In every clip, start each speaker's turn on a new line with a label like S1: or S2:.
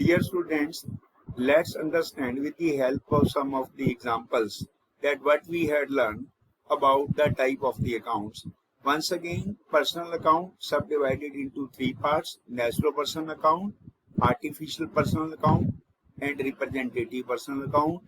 S1: Dear students, let's understand with the help of some of the examples that what we had learned about the type of the accounts. Once again, personal account subdivided into three parts: natural personal account, artificial personal account, and representative personal account.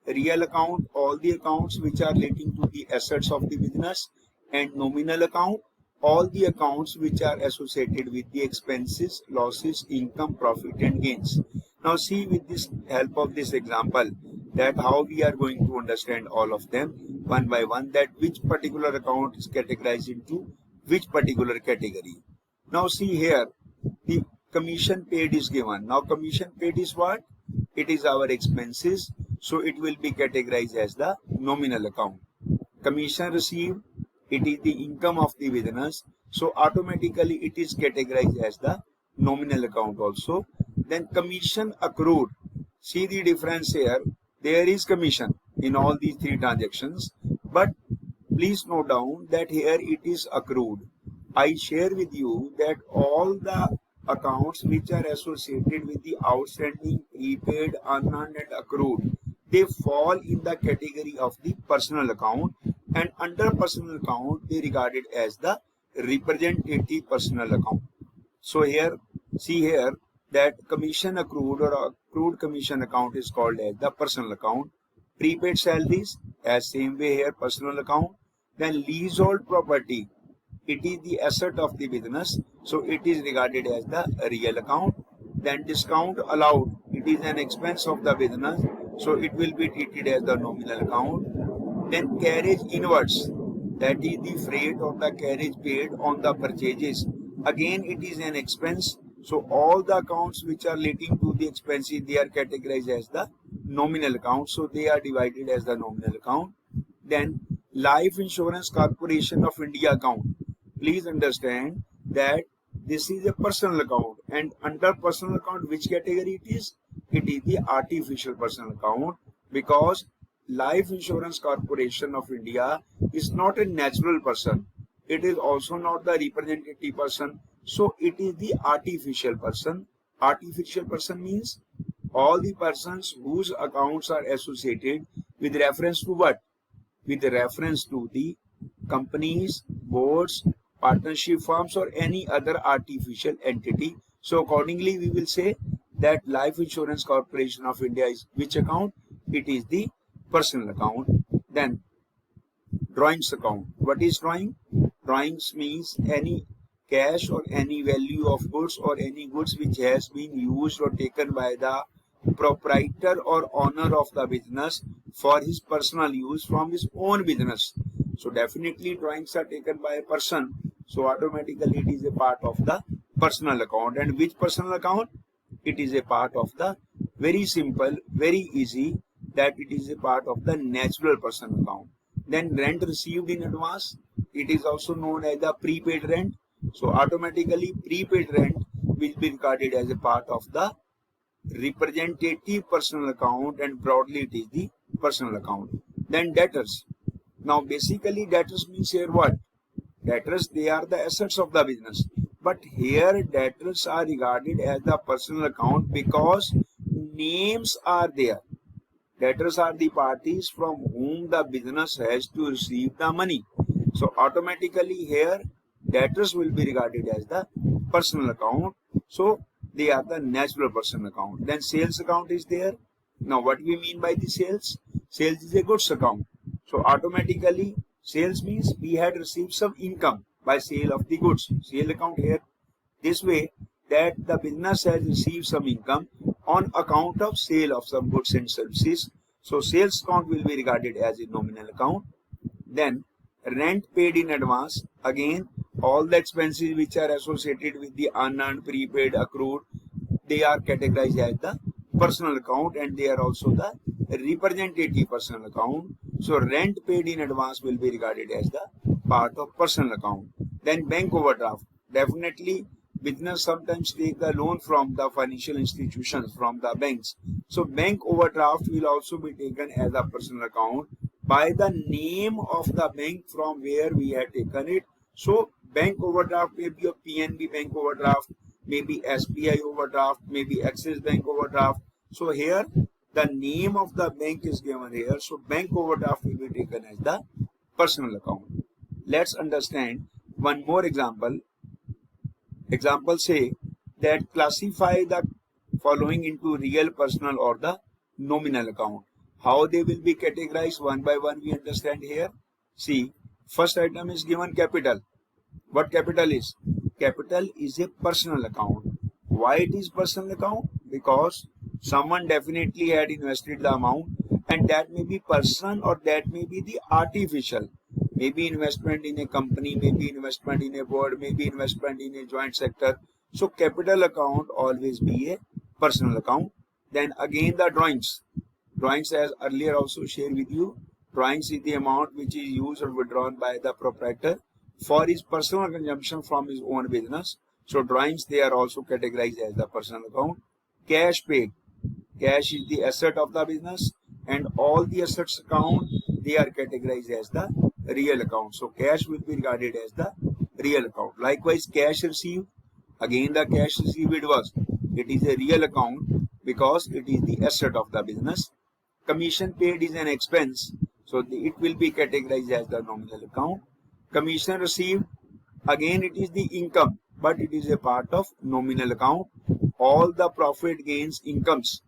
S1: Real account, all the accounts which are relating to the assets of the business, and nominal account, all the accounts which are associated with the expenses, losses, income, profit and gains. Now see with this help of this example that how we are going to understand all of them one by one, that which particular account is categorized into which particular category. Now see here, the commission paid is given. Now commission paid is what? It is our expenses, so it will be categorized as the nominal account. Commission received, it is the income of the business, so automatically it is categorized as the nominal account also. Then commission accrued, see the difference here, there is commission in all these three transactions, but please note down that here it is accrued. I share with you that all the accounts which are associated with the outstanding, prepaid, unearned and accrued, they fall in the category of the personal account, and under personal account they regarded as the representative personal account. So here, see here that commission accrued or accrued commission account is called as the personal account. Prepaid salaries, as same way here, personal account. Then leasehold property, it is the asset of the business, so it is regarded as the real account. Then discount allowed, it is an expense of the business, so it will be treated as the nominal account. Then carriage inwards, that is the freight or the carriage paid on the purchases, again it is an expense, so all the accounts which are relating to the expenses, they are categorized as the nominal account, so they are divided as the nominal account. Then Life Insurance Corporation of India account, please understand that this is a personal account, and under personal account which category it is? It is the artificial personal account, because Life Insurance Corporation of India is not a natural person, it is also not the representative person, so it is the artificial person. Artificial person means all the persons whose accounts are associated with reference to what? With reference to the companies, boards, partnership firms or any other artificial entity. So accordingly we will say that Life Insurance Corporation of India is which account? It is the personal account. Then drawings account. What is drawing? Drawings means any cash or any value of goods or any goods which has been used or taken by the proprietor or owner of the business for his personal use from his own business. So definitely drawings are taken by a person, so automatically it is a part of the personal account. And which personal account? It is a part of the, very simple, very easy, that it is a part of the natural personal account. Then rent received in advance, it is also known as the prepaid rent, so automatically prepaid rent will be regarded as a part of the representative personal account, and broadly it is the personal account. Then debtors. Now basically debtors means here what? Debtors, they are the assets of the business, but here debtors are regarded as the personal account because names are there. Debtors are the parties from whom the business has to receive the money, so automatically here debtors will be regarded as the personal account, so they are the natural personal account. Then sales account is there. Now what we mean by the sales? Sales is a goods account, so automatically sales means we had received some income by sale of the goods. Sale account here, this way that the business has received some income on account of sale of some goods and services, so sales account will be regarded as a nominal account. Then rent paid in advance, again all the expenses which are associated with the unearned, prepaid, accrued, they are categorized as the personal account, and they are also the representative personal account. So rent paid in advance will be regarded as the part of personal account. Then bank overdraft, definitely business sometimes take the loan from the financial institutions, from the banks, so bank overdraft will also be taken as a personal account by the name of the bank from where we had taken it. So bank overdraft may be a PNB bank overdraft, maybe SBI overdraft, maybe Axis Bank overdraft. So here the name of the bank is given here. So bank overdraft will be taken as the personal account. Let's understand one more example. Example say that classify the following into real, personal or the nominal account. How they will be categorized one by one we understand here. See, first item is given capital. What capital is? Capital is a personal account. Why it is personal account? Because someone definitely had invested the amount, and that may be person or that may be the artificial. Maybe investment in a company, maybe investment in a board, maybe investment in a joint sector. So capital account always be a personal account. Then again the drawings. Drawings, as earlier also shared with you, drawings is the amount which is used or withdrawn by the proprietor for his personal consumption from his own business. So drawings, they are also categorized as the personal account. Cash paid. Cash is the asset of the business, and all the assets account, they are categorized as the real account. So cash will be regarded as the real account. Likewise, cash received. Again, the cash received it is a real account because it is the asset of the business. Commission paid is an expense, so it will be categorized as the nominal account. Commission received, again it is the income, but it is a part of nominal account. All the profit gains incomes,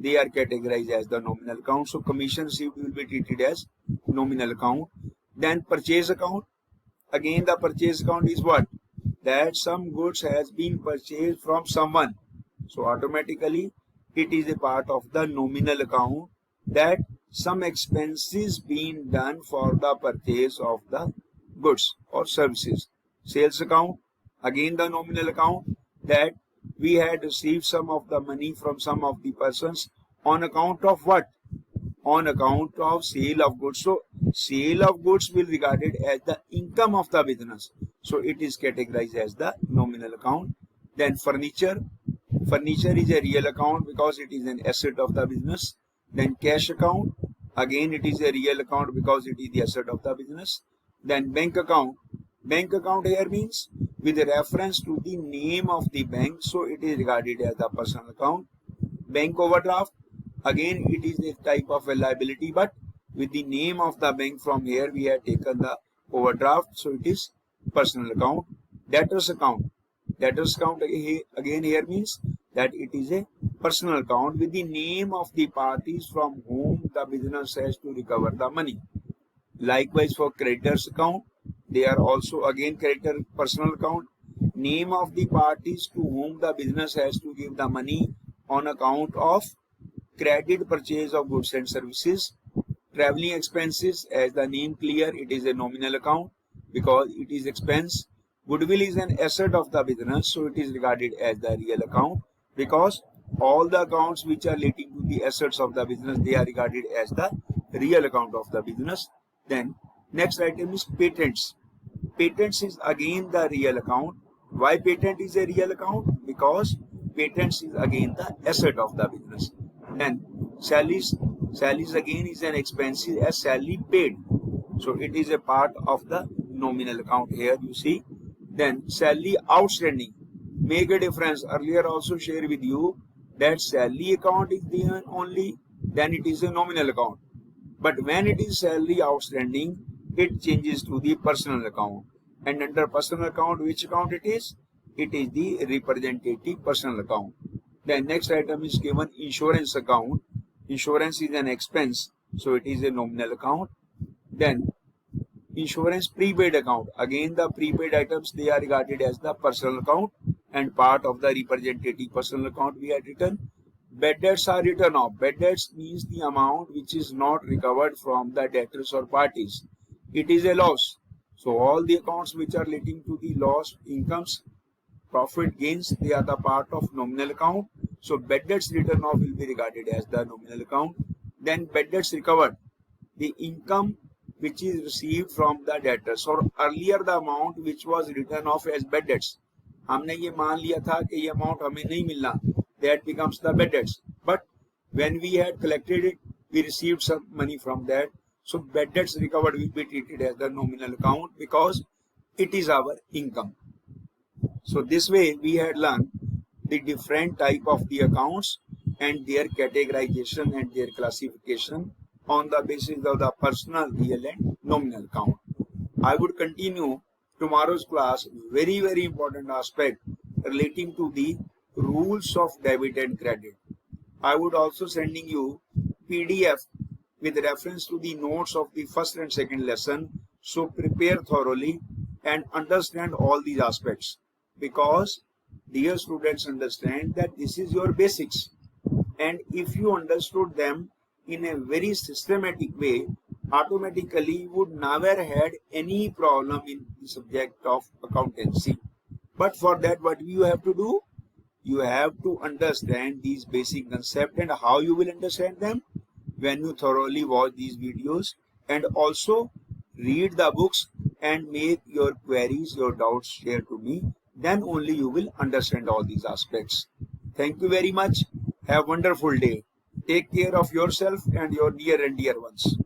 S1: they are categorized as the nominal account. So commission received will be treated as nominal account. Then purchase account. Again the purchase account is what? That some goods has been purchased from someone. So automatically it is a part of the nominal account, that some expenses being done for the purchase of the goods or services. Sales account, again the nominal account, that we had received some of the money from some of the persons on account of what? On account of sale of goods. So sale of goods will be regarded as the income of the business. So it is categorized as the nominal account. Then furniture. Furniture is a real account because it is an asset of the business. Then cash account. Again it is a real account because it is the asset of the business. Then bank account. Bank account here means with reference to the name of the bank. So it is regarded as the personal account. Bank overdraft. Again it is a type of a liability, but with the name of the bank from here we have taken the overdraft. So it is personal account. Debtors account. Debtors account again here means that it is a personal account with the name of the parties from whom the business has to recover the money. Likewise for creditors account, they are also again creditor personal account. Name of the parties to whom the business has to give the money on account of credit purchase of goods and services. Traveling expenses, as the name clear, it is a nominal account because it is expense. Goodwill is an asset of the business, so it is regarded as the real account because all the accounts which are relating to the assets of the business, they are regarded as the real account of the business. Then next item is patents. Patents is again the real account. Why patent is a real account? Because patents is again the asset of the business. Then salaries. Salaries again is an expense as salary paid. So it is a part of the nominal account here you see. Then salary outstanding. Make a difference. Earlier also shared with you that salary account is the only, then it is a nominal account. But when it is salary outstanding, it changes to the personal account. And under personal account, which account it is? It is the representative personal account. Then next item is given insurance account. Insurance is an expense, so it is a nominal account. Then insurance prepaid account. Again the prepaid items, they are regarded as the personal account and part of the representative personal account we had written. Bad debts are written off. Bad debts means the amount which is not recovered from the debtors or parties. It is a loss. So all the accounts which are relating to the loss, incomes, profit gains, they are the part of nominal account. So bad debts written off will be regarded as the nominal account. Then bad debts recovered. The income which is received from the debtors, or earlier the amount which was written off as bad debts. हमने ये मान लिया था कि ये amount हमें नहीं मिलना. That becomes the bad debts. But when we had collected it, we received some money from that. So bad debts recovered will be treated as the nominal account because it is our income. So this way we had learned the different type of the accounts and their categorization and their classification on the basis of the personal, real and nominal account. I would continue tomorrow's class, very important aspect relating to the rules of debit and credit. I would also sending you PDF with reference to the notes of the first and second lesson. So prepare thoroughly and understand all these aspects, because dear students, understand that this is your basics, and if you understood them in a very systematic way, automatically you would never had any problem in the subject of accountancy. But for that, what you have to do? You have to understand these basic concepts. And how you will understand them? When you thoroughly watch these videos and also read the books and make your queries, your doubts share to me, then only you will understand all these aspects. Thank you very much. Have a wonderful day. Take care of yourself and your dear and dear ones.